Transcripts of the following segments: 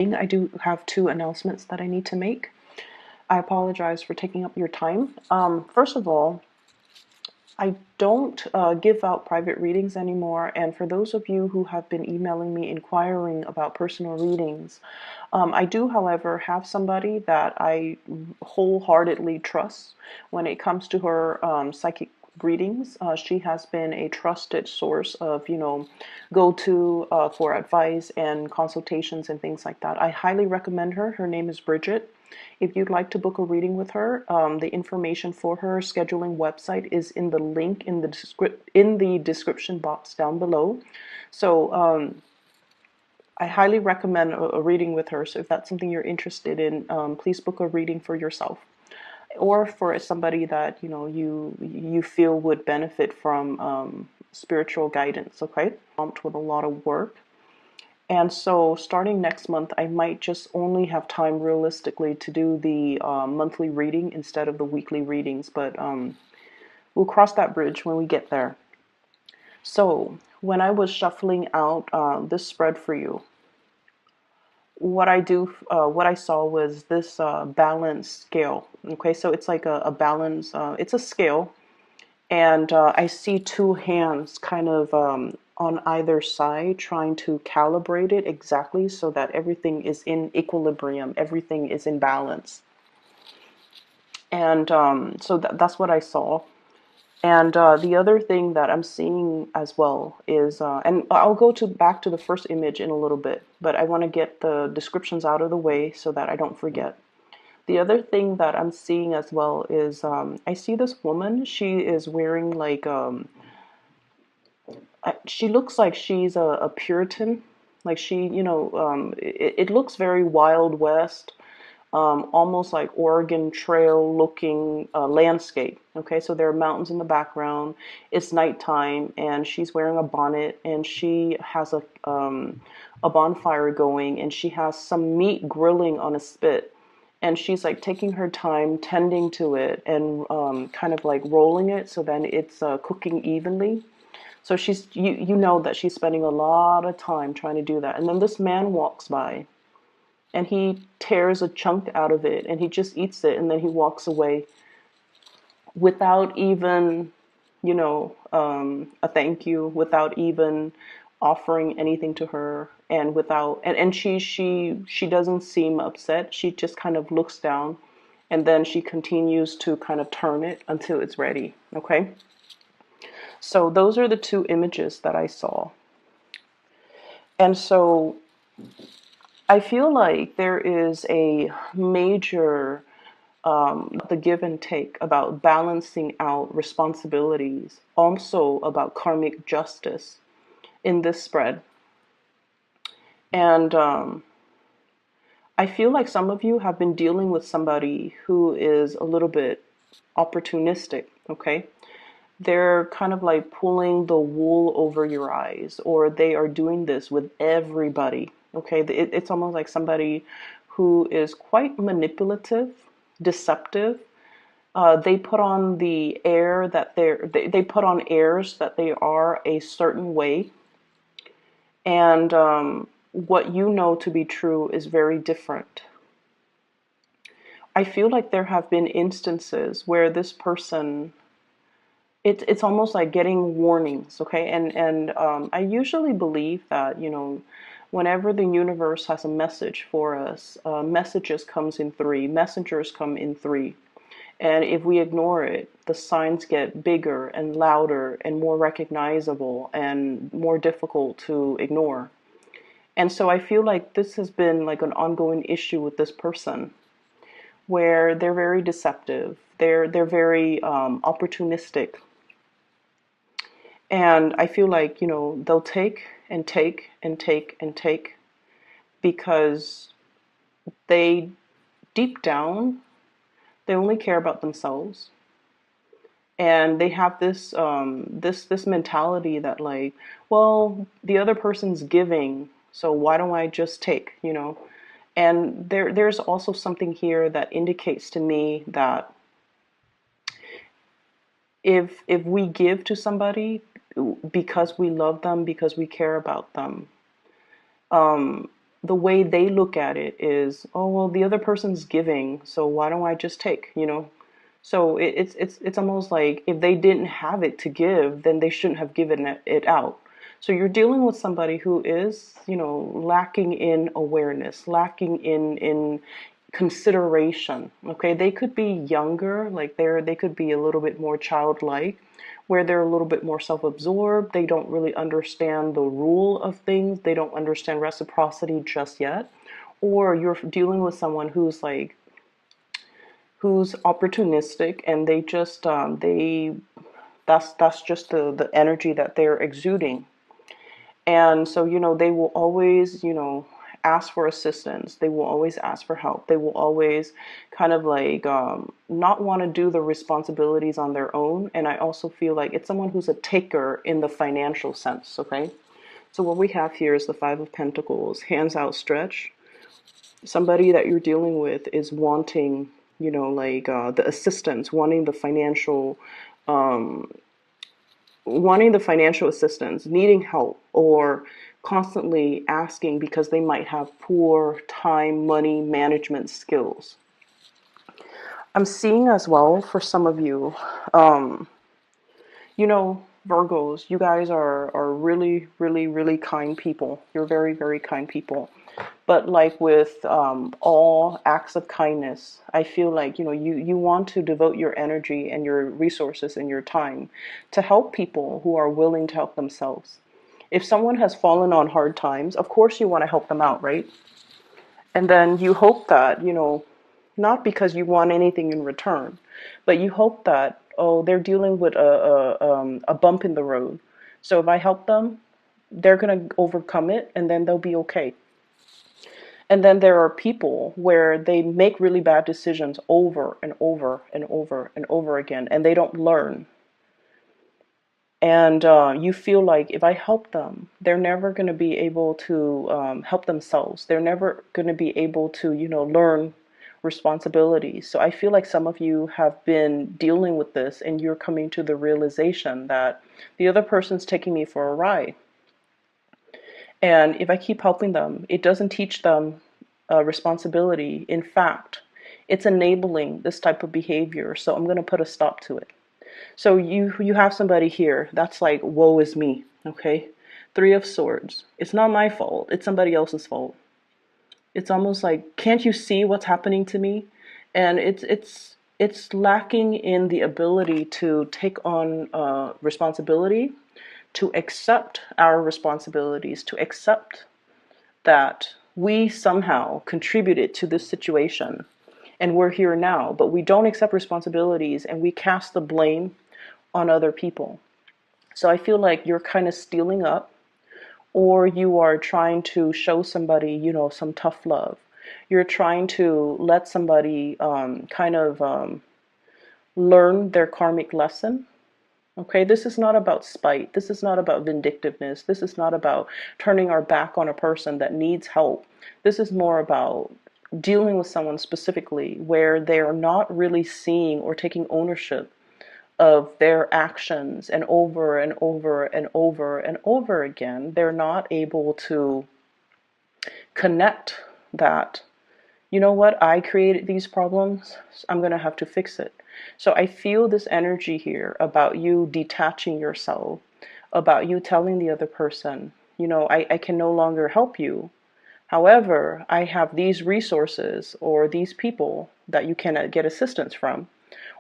I do have two announcements that I need to make. I apologize for taking up your time. First of all, I don't give out private readings anymore, and for those of you who have been emailing me inquiring about personal readings, I do, however, have somebody that I wholeheartedly trust when it comes to her psychic readings. She has been a trusted source of, go-to for advice and consultations and things like that. I highly recommend her. Her name is Bridget. If you'd like to book a reading with her, the information for her scheduling website is in the link in the description box down below. So I highly recommend a reading with her. So if that's something you're interested in, please book a reading for yourself or for somebody that you feel would benefit from spiritual guidance. Okay, with a lot of work. And so starting next month, I might just only have time realistically to do the monthly reading instead of the weekly readings, but we'll cross that bridge when we get there. So when I was shuffling out this spread for you, what I saw was this balance scale. Okay, so it's like a balance, it's a scale, and I see two hands kind of on either side trying to calibrate it exactly so that everything is in equilibrium, everything is in balance. And so that's what I saw. And the other thing that I'm seeing as well is, and I'll go back to the first image in a little bit, but I want to get the descriptions out of the way so that I don't forget. The other thing that I'm seeing as well is I see this woman. She is wearing like she looks like she's a Puritan. Like it looks very Wild West, almost like Oregon Trail looking landscape. Okay, so there are mountains in the background. It's nighttime, and she's wearing a bonnet, and she has a bonfire going, and she has some meat grilling on a spit. And she's like taking her time tending to it and kind of like rolling it so then it's cooking evenly. So you know that she's spending a lot of time trying to do that. And then this man walks by and he tears a chunk out of it and he just eats it and then he walks away without even, a thank you, without even offering anything to her, and she doesn't seem upset. She just kind of looks down and then she continues to kind of turn it until it's ready. Okay? So those are the two images that I saw. And so I feel like there is a major the give and take about balancing out responsibilities, also about karmic justice in this spread. And I feel like some of you have been dealing with somebody who is a little bit opportunistic, okay? They're kind of like pulling the wool over your eyes, or they are doing this with everybody. Okay, it's almost like somebody who is quite manipulative, deceptive. They put on the air that they put on airs that they are a certain way, and what you know to be true is very different. I feel like there have been instances where this person, it's almost like getting warnings, okay? And I usually believe that, whenever the universe has a message for us, messages comes in three, messengers come in three. And if we ignore it, the signs get bigger and louder and more recognizable and more difficult to ignore. And so I feel like this has been like an ongoing issue with this person, where they're very deceptive, they're very opportunistic. And I feel like, they'll take and take and take and take because they, deep down, they only care about themselves. And they have this mentality that like, well, the other person's giving, so why don't I just take, And there's also something here that indicates to me that if we give to somebody because we love them, because we care about them, the way they look at it is, oh well, the other person's giving, so why don't I just take, you know? So it's almost like if they didn't have it to give, then they shouldn't have given it out. So you're dealing with somebody who is, you know, lacking in awareness, lacking in consideration. Okay, they could be younger, like they could be a little bit more childlike, where they're a little bit more self-absorbed. They don't really understand the rule of things. They don't understand reciprocity just yet. Or you're dealing with someone who's opportunistic, and they just they that's just the energy that they're exuding. And so, you know, they will always, you know, ask for assistance. They will always ask for help. They will always kind of like not want to do the responsibilities on their own. And I also feel like it's someone who's a taker in the financial sense. Okay. So what we have here is the Five of Pentacles, hands outstretched. Somebody that you're dealing with is wanting, you know, like the assistance, wanting the financial assistance, needing help, or constantly asking because they might have poor time, money management skills. I'm seeing as well for some of you, you know, Virgos, you guys are really, really, really kind people. You're very, very kind people. But like with all acts of kindness, I feel like, you know, you want to devote your energy and your resources and your time to help people who are willing to help themselves. If someone has fallen on hard times, of course you want to help them out, right? And then you hope that, you know, not because you want anything in return, but you hope that, oh, they're dealing with a bump in the road. So if I help them, they're going to overcome it, and then they'll be okay. And then there are people where they make really bad decisions over and over and over and over again, and they don't learn. And you feel like if I help them, they're never going to be able to help themselves. They're never going to be able to, you know, learn responsibilities. So I feel like some of you have been dealing with this, and you're coming to the realization that the other person's taking me for a ride. And if I keep helping them, it doesn't teach them responsibility. In fact, it's enabling this type of behavior. So I'm going to put a stop to it. So you have somebody here that's like, woe is me, okay? Three of Swords. It's not my fault. It's somebody else's fault. It's almost like, can't you see what's happening to me? And it's lacking in the ability to take on responsibility, to accept our responsibilities, to accept that we somehow contributed to this situation and we're here now, but we don't accept responsibilities and we cast the blame on other people. So I feel like you're kind of stealing up, or you are trying to show somebody, you know, some tough love. You're trying to let somebody learn their karmic lesson. Okay, this is not about spite. This is not about vindictiveness. This is not about turning our back on a person that needs help. This is more about dealing with someone specifically where they're not really seeing or taking ownership of their actions, and over and over and over and over again, they're not able to connect that, you know what, I created these problems, I'm going to have to fix it. So I feel this energy here about you detaching yourself, about you telling the other person, you know, I can no longer help you. However, I have these resources or these people that you can get assistance from.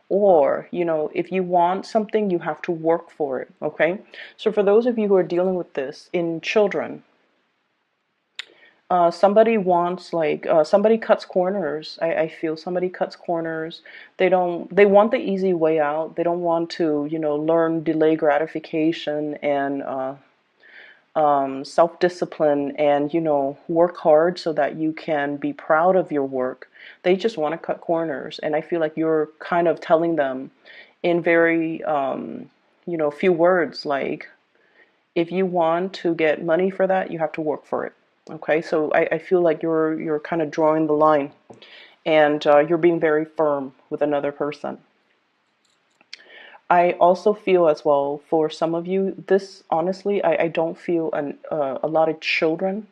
Or, you know, if you want something, you have to work for it. Okay. So for those of you who are dealing with this in children, somebody wants somebody cuts corners. I feel somebody cuts corners. They want the easy way out. They don't want to, you know, learn delay gratification and self-discipline and, you know, work hard so that you can be proud of your work. They just want to cut corners. And I feel like you're kind of telling them in very, you know, few words, like, if you want to get money for that, you have to work for it. Okay, so I feel like you're kind of drawing the line, and you're being very firm with another person. I also feel as well for some of you, this honestly, I don't feel a lot of children.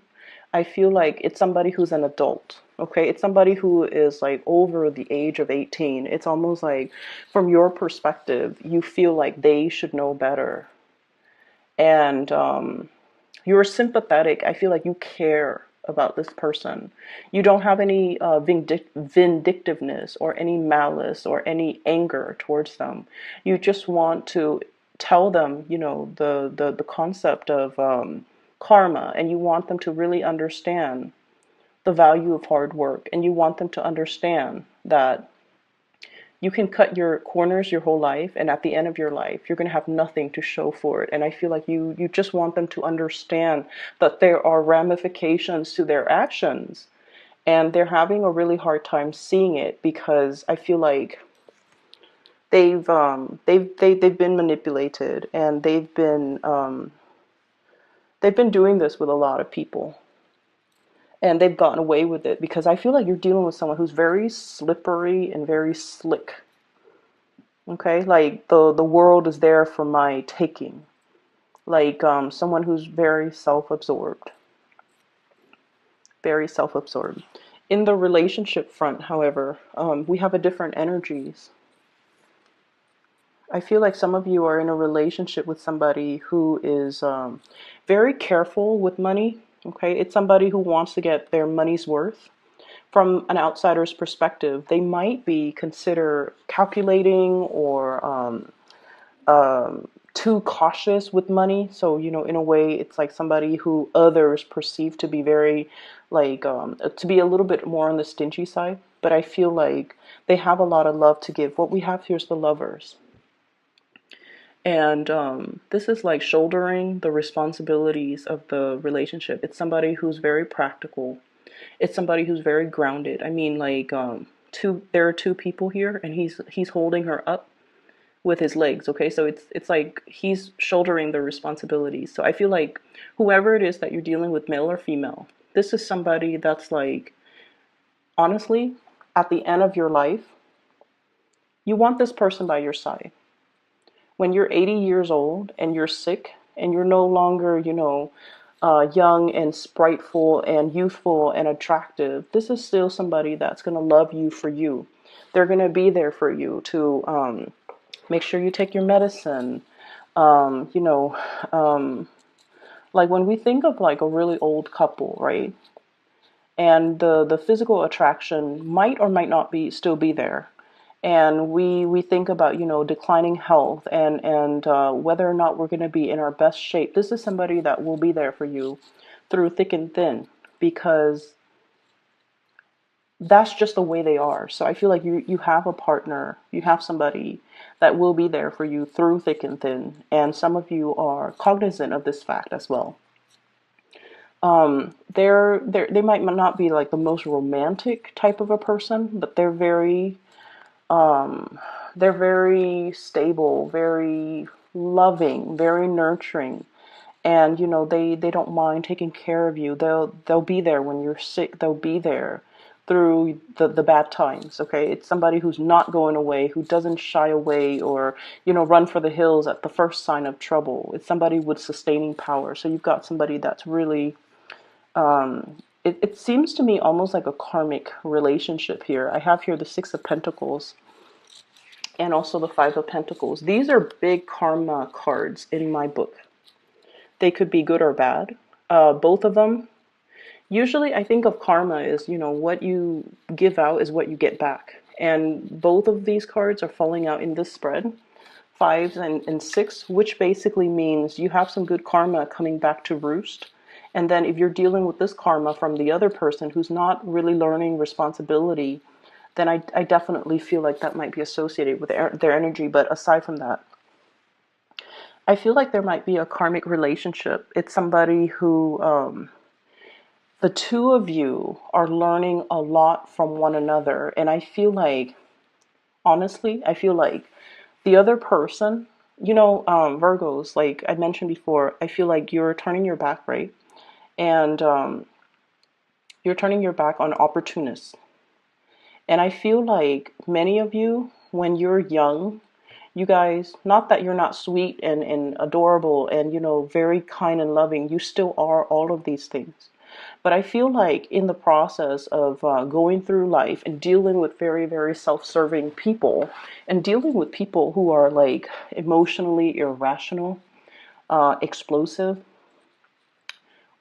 I feel like it's somebody who's an adult. Okay, it's somebody who is like over the age of 18. It's almost like, from your perspective, you feel like they should know better. And you're sympathetic. I feel like you care about this person. You don't have any vindictiveness or any malice or any anger towards them. You just want to tell them, the concept of karma, and you want them to really understand the value of hard work, and you want them to understand that you can cut your corners your whole life, and at the end of your life you're going to have nothing to show for it. And I feel like you just want them to understand that there are ramifications to their actions, and they're having a really hard time seeing it, because I feel like they've been manipulated, and they've been doing this with a lot of people, and they've gotten away with it, because I feel like you're dealing with someone who's very slippery and very slick. Okay, like the world is there for my taking. Like someone who's very self-absorbed, very self-absorbed. In the relationship front, however, we have a different energies. I feel like some of you are in a relationship with somebody who is very careful with money. Okay, it's somebody who wants to get their money's worth. From an outsider's perspective, they might be consider calculating or too cautious with money. So, in a way, it's like somebody who others perceive to be very, like, to be a little bit more on the stingy side. But I feel like they have a lot of love to give. What we have here is the Lovers. And this is like shouldering the responsibilities of the relationship. It's somebody who's very practical. It's somebody who's very grounded. I mean, like, there are two people here, and he's holding her up with his legs. Okay, so it's like he's shouldering the responsibilities. So I feel like whoever it is that you're dealing with, male or female, this is somebody that's like, honestly, at the end of your life, you want this person by your side. When you're 80 years old and you're sick and you're no longer, young and spriteful and youthful and attractive, this is still somebody that's going to love you for you. They're going to be there for you to make sure you take your medicine. Um, you know, like when we think of like a really old couple, right? And the physical attraction might or might not be still be there. And we think about, declining health, and whether or not we're going to be in our best shape. This is somebody that will be there for you through thick and thin, because that's just the way they are. So I feel like you have a partner, you have somebody that will be there for you through thick and thin. And some of you are cognizant of this fact as well. They might not be like the most romantic type of a person, but um, they're very stable, very loving, very nurturing. And they don't mind taking care of you. They'll be there when you're sick. They'll be there through the bad times. Okay, it's somebody who's not going away, who doesn't shy away or run for the hills at the first sign of trouble. It's somebody with sustaining power. So you've got somebody that's really it seems to me almost like a karmic relationship here. I have here the Six of Pentacles and also the Five of Pentacles. These are big karma cards in my book. They could be good or bad. Both of them. Usually I think of karma as, what you give out is what you get back. And both of these cards are falling out in this spread, 5 and 6, which basically means you have some good karma coming back to roost. And then if you're dealing with this karma from the other person who's not really learning responsibility, then I definitely feel like that might be associated with their energy. But aside from that, I feel like there might be a karmic relationship. It's somebody who, the two of you are learning a lot from one another. And I feel like, honestly, I feel like the other person, Virgos, like I mentioned before, I feel like you're turning your back, right? And you're turning your back on opportunists. And I feel like many of you, when you're young, you guys, not that you're not sweet and adorable and, very kind and loving, you still are all of these things. But I feel like in the process of going through life and dealing with very, very self-serving people and dealing with people who are like emotionally irrational, explosive,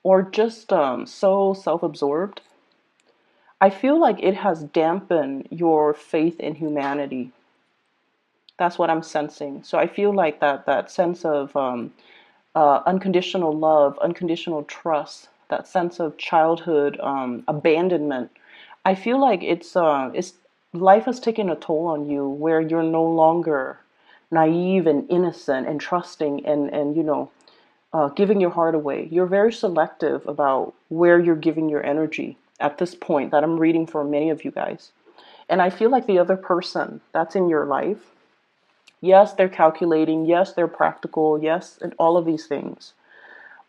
or just so self-absorbed, I feel like it has dampened your faith in humanity. That's what I'm sensing. So I feel like that sense of unconditional love, unconditional trust, that sense of childhood abandonment. I feel like it's life has taken a toll on you where you're no longer naive and innocent and trusting and giving your heart away. You're very selective about where you're giving your energy at this point that I'm reading for many of you guys. And I feel like the other person that's in your life, yes, they're calculating, yes, they're practical, yes, and all of these things.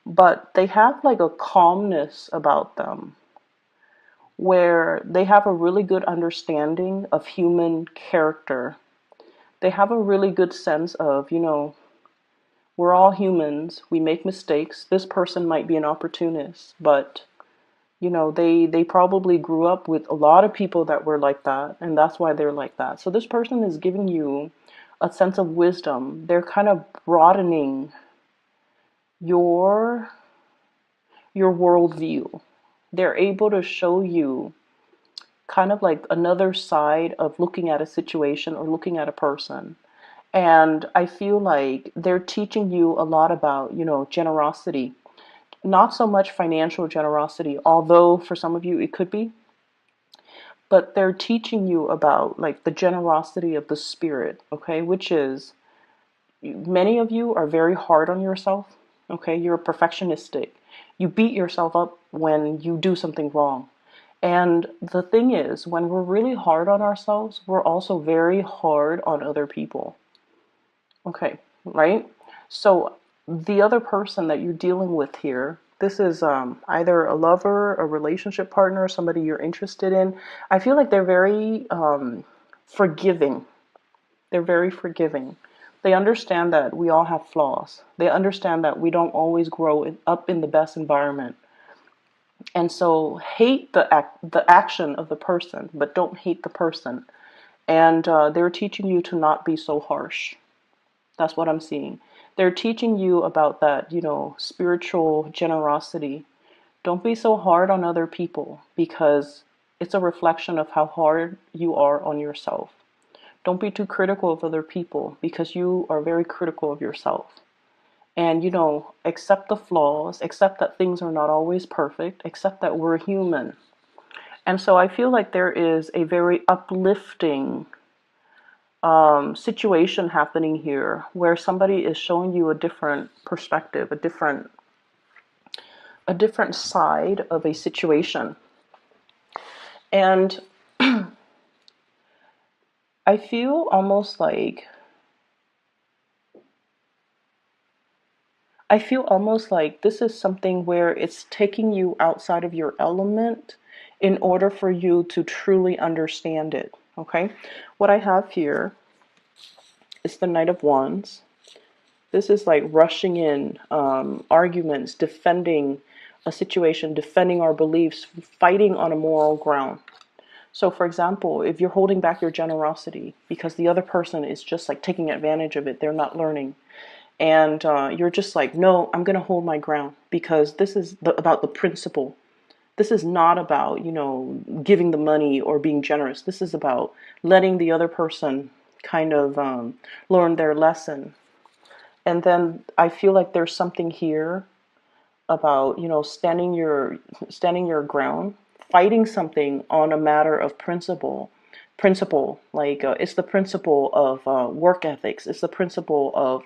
But they have like a calmness about them where they have a really good understanding of human character. They have a really good sense of, we're all humans, we make mistakes. This person might be an opportunist, but they probably grew up with a lot of people that were like that, and that's why they're like that. So this person is giving you a sense of wisdom. They're kind of broadening your worldview. They're able to show you kind of like another side of looking at a situation or looking at a person. And I feel like they're teaching you a lot about, generosity. Not so much financial generosity, although for some of you it could be, but they're teaching you about like the generosity of the spirit, okay? Which is, many of you are very hard on yourself, okay? You're perfectionistic. You beat yourself up when you do something wrong. And the thing is, when we're really hard on ourselves, we're also very hard on other people. Okay, right? So the other person that you're dealing with here, this is either a lover, a relationship partner, somebody you're interested in. I feel like they're very forgiving. They're very forgiving. They understand that we all have flaws. They understand that we don't always grow up in the best environment. And so hate the action of the person, but don't hate the person. And they're teaching you to not be so harsh. That's what I'm seeing. They're teaching you about that, spiritual generosity. Don't be so hard on other people because it's a reflection of how hard you are on yourself. Don't be too critical of other people because you are very critical of yourself. And, accept the flaws, accept that things are not always perfect, accept that we're human. And so I feel like there is a very uplifting situation happening here where somebody is showing you a different perspective, a different side of a situation. And I feel almost like this is something where it's taking you outside of your element in order for you to truly understand it. Okay? What I have here is the Knight of Wands. This is like rushing in, arguments, defending a situation, defending our beliefs, fighting on a moral ground. So, for example, if you're holding back your generosity because the other person is just like taking advantage of it, they're not learning. And you're just like, no, I'm going to hold my ground because this is about the principle. This is not about, giving the money or being generous. This is about letting the other person kind of learn their lesson. And then I feel like there's something here about, standing your ground, fighting something on a matter of principle, like it's the principle of work ethics. It's the principle of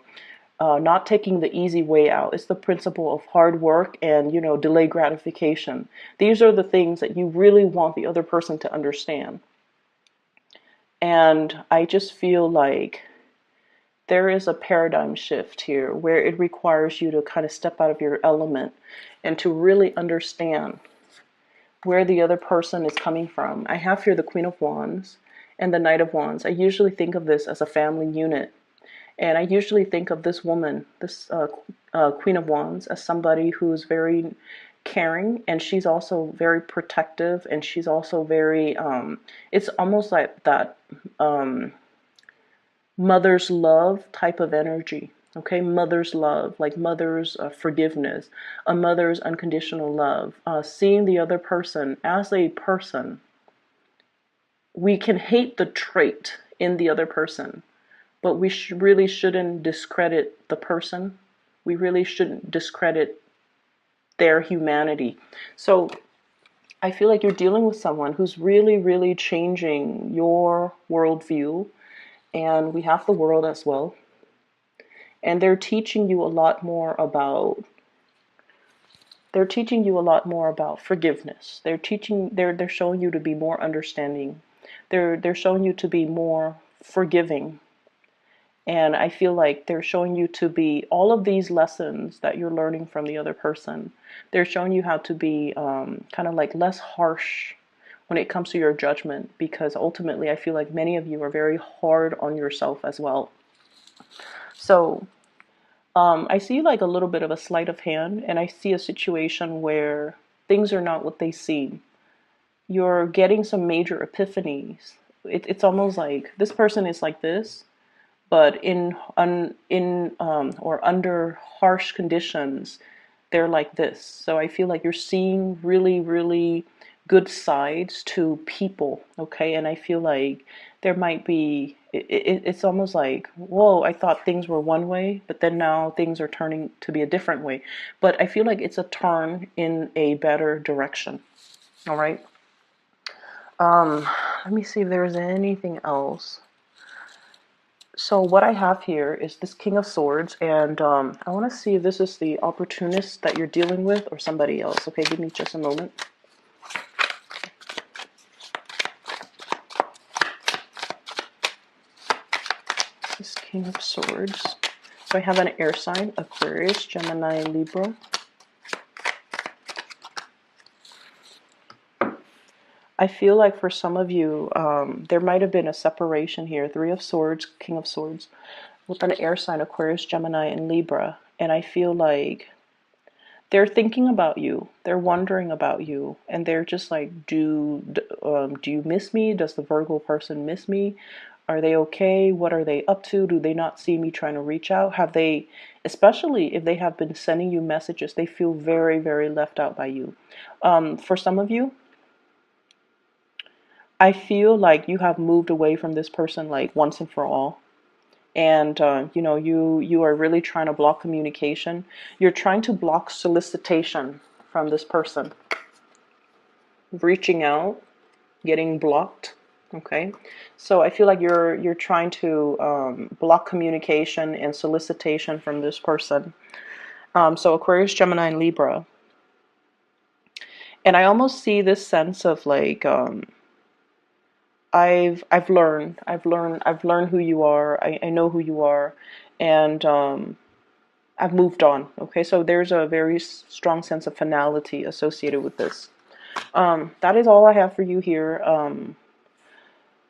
not taking the easy way out. It's the principle of hard work and, delayed gratification. These are the things that you really want the other person to understand. And I just feel like there is a paradigm shift here where it requires you to kind of step out of your element and to really understand where the other person is coming from. I have here the Queen of Wands and the Knight of Wands. I usually think of this as a family unit. And I usually think of this woman, this Queen of Wands, as somebody who's very caring, and she's also very protective, and she's also very it's almost like that mother's love type of energy. Okay, mother's love, like mother's forgiveness, a mother's unconditional love, seeing the other person as a person. We can hate the trait in the other person, but we really shouldn't discredit the person. We really shouldn't discredit their humanity. So I feel like you're dealing with someone who's really, really changing your worldview, and we have the world as well. And they're teaching you a lot more about forgiveness. They're showing you to be more understanding. They're showing you to be more forgiving. And I feel like they're showing you to be all of these lessons that you're learning from the other person. They're showing you how to be kind of like less harsh when it comes to your judgment, because ultimately I feel like many of you are very hard on yourself as well. So I see like a little bit of a sleight of hand, and I see a situation where things are not what they seem. You're getting some major epiphanies. It's almost like this person is like this, but or under harsh conditions, they're like this. So I feel like you're seeing really, really good sides to people, okay? And I feel like there might be, it's almost like, whoa, I thought things were one way, but then now things are turning to be a different way. But I feel like it's a turn in a better direction, all right? Let me see if there's anything else. So what I have here is this King of Swords, and I want to see if this is the opportunist that you're dealing with or somebody else. Okay, give me just a moment. This King of Swords. So I have an air sign, Aquarius, Gemini, Libra. I feel like for some of you, there might have been a separation here. Three of Swords, King of Swords, with an air sign, Aquarius, Gemini, and Libra. And I feel like they're thinking about you. They're wondering about you. And they're just like, do you miss me? Does the Virgo person miss me? Are they okay? What are they up to? Do they not see me trying to reach out? Have they, especially if they have been sending you messages, they feel very, very left out by you. For some of you, I feel like you have moved away from this person like once and for all. And you are really trying to block communication. You're trying to block solicitation from this person. Reaching out, getting blocked. Okay, so I feel like you're trying to block communication and solicitation from this person. So Aquarius, Gemini, and Libra. And I almost see this sense of like I've learned who you are. I know who you are, and I've moved on. Okay, so there's a very strong sense of finality associated with this. That is all I have for you here,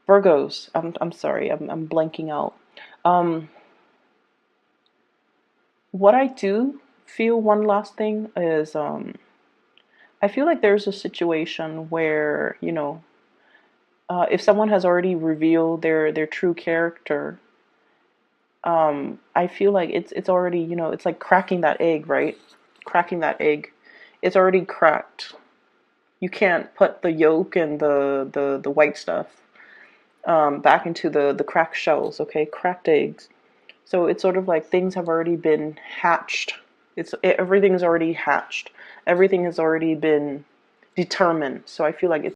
Virgos. I'm sorry, I'm blanking out. What I do feel, one last thing is I feel like there's a situation where if someone has already revealed their true character, I feel like it's already, it's like cracking that egg, right? Cracking that egg. It's already cracked. You can't put the yolk and the white stuff back into the cracked shells, okay? Cracked eggs. So it's sort of like things have already been hatched. Everything is already hatched. Everything has already been determined. So I feel like it's